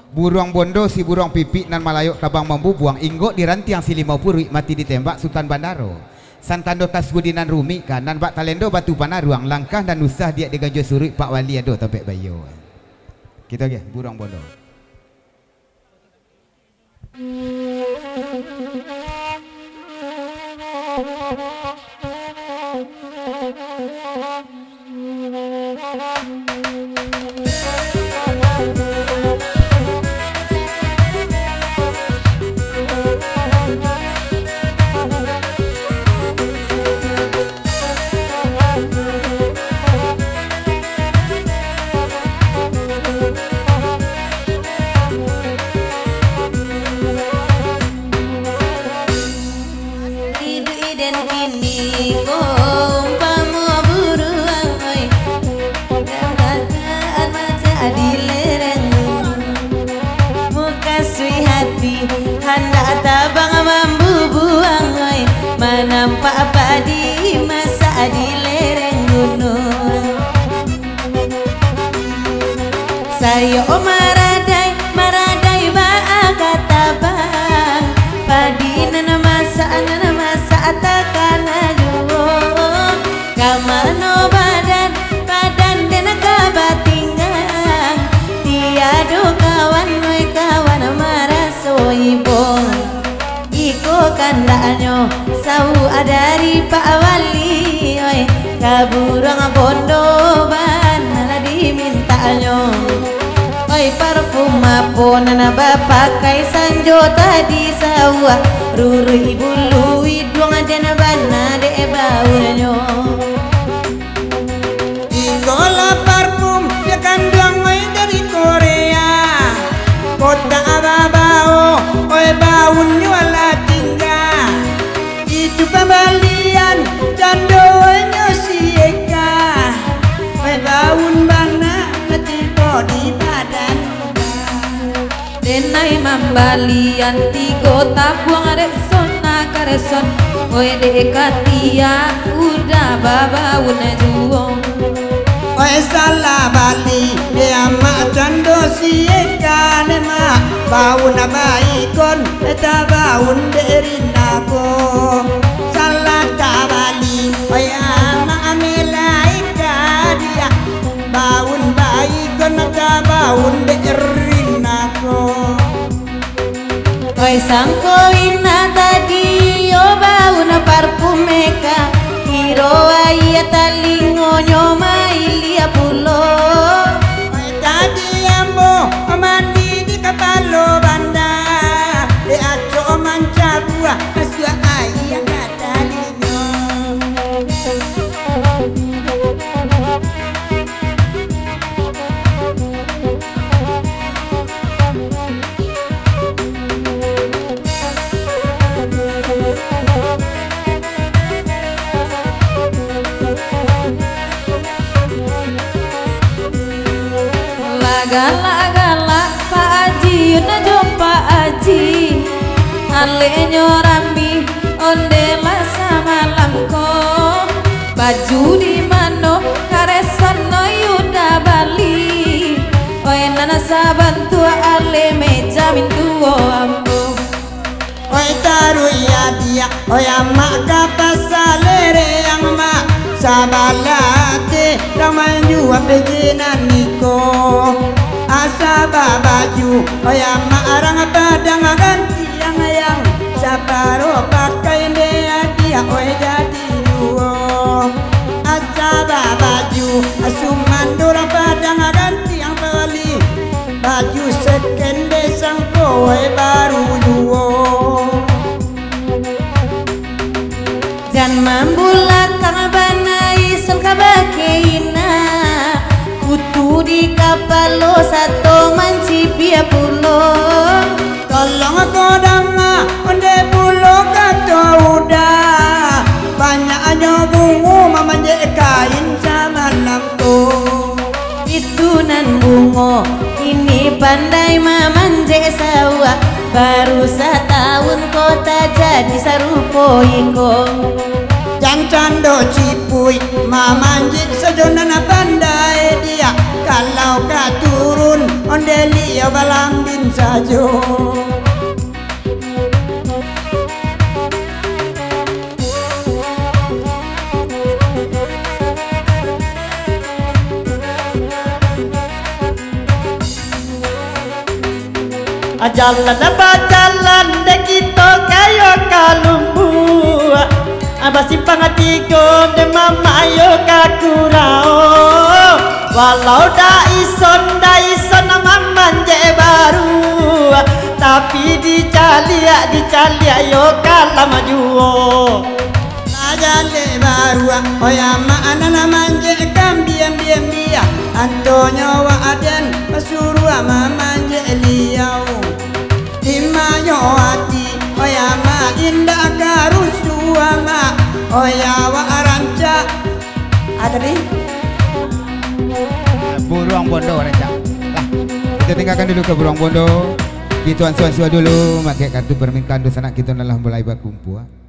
Burung bondo si burung pipik nan malayok kabang mambu buang inggok di rantiang si 50 mati ditembak Sultan Bandaro. Santando Tasgudinan Rumi kan nan bak talendo batu panaruang langkah dan usah dia diganjo surut Pak Wali ado topek bayo. Kita ge burung bondo. Nampak padi masa di lereng gunung. Sayo maradai kata bang padi nana masa takkan aduh kamano badan dena kabatingang tiado kawan maraso ibong iko kandanyo sau adari Pak Wali oi kaburang bondo banala dimintanyo oi parfum apa nana bapakai sanjo tadi sawa ruru ibu lui duang dena bana de baunyo Igola parfum ya kandang oi dari Korea kota ababao oi baun nyuala tinggal itu pembalian candonya sieka oi baun bana letiko di badan denai mambalian tigo tabuang arek sona kareson oi dekatia udah babaun juong oi salah bali ya mak cando sieka nema baun abaikon eta baun derinako salah kabali oi ama amelaika dia baun baikon eta baun derinako oi sangko ina tadi yo baun parfumeka hiro aya talingo nyoma ilia pulo oi tadi ambo mandi di kapalo banda de aco manca buah asua ayah katalinyo galak-galak Pak Haji na jom Pak Haji ale nyorambi ondela samalam ko baju di mano karesan no yuda bali oi nana sabantu ale meja mintu ambo oi taru ya dia oi ama kapasalere yang ma sabalate ramanyu apejenan niko asaba baju oi ama arang padang ganti yang saparo pakai dia oi jadi duo asaba baju asumandura padang ganti yang beli baju sekende sangko oi baru duo dan mambulak kang banai sun kabakeina kutu di kapalo satu manci pia pulo tolong kodama onde pulo kato udah banyak aja bungu mamanje kain sama lampu itu nan bungo ini pandai mamanje sawa baru setahun kota jadi sarupo iko yang cando cipui mamanjik sejonana pandai dia kalau katurun onde liya balambin saja. Jalan apa jalan dek kita kayo kalumbu Abah simpang hatiku de mama ayo kakurao Walau da ison mama manje baru Tapi dicali ayo kalah majuo Najale baru oyama anana manje kambiam dia Antonio wa aden pasuru ama manje liau Imayo hati oyama indah karusu ama oyawa aranca ada nih Buruang Bondo Ranca. Lah, kita tinggalkan dulu ke Buruang Bondo. Kita ansuan dulu, pakai kartu permintaan dosa anak kita nalah mulai berkumpul.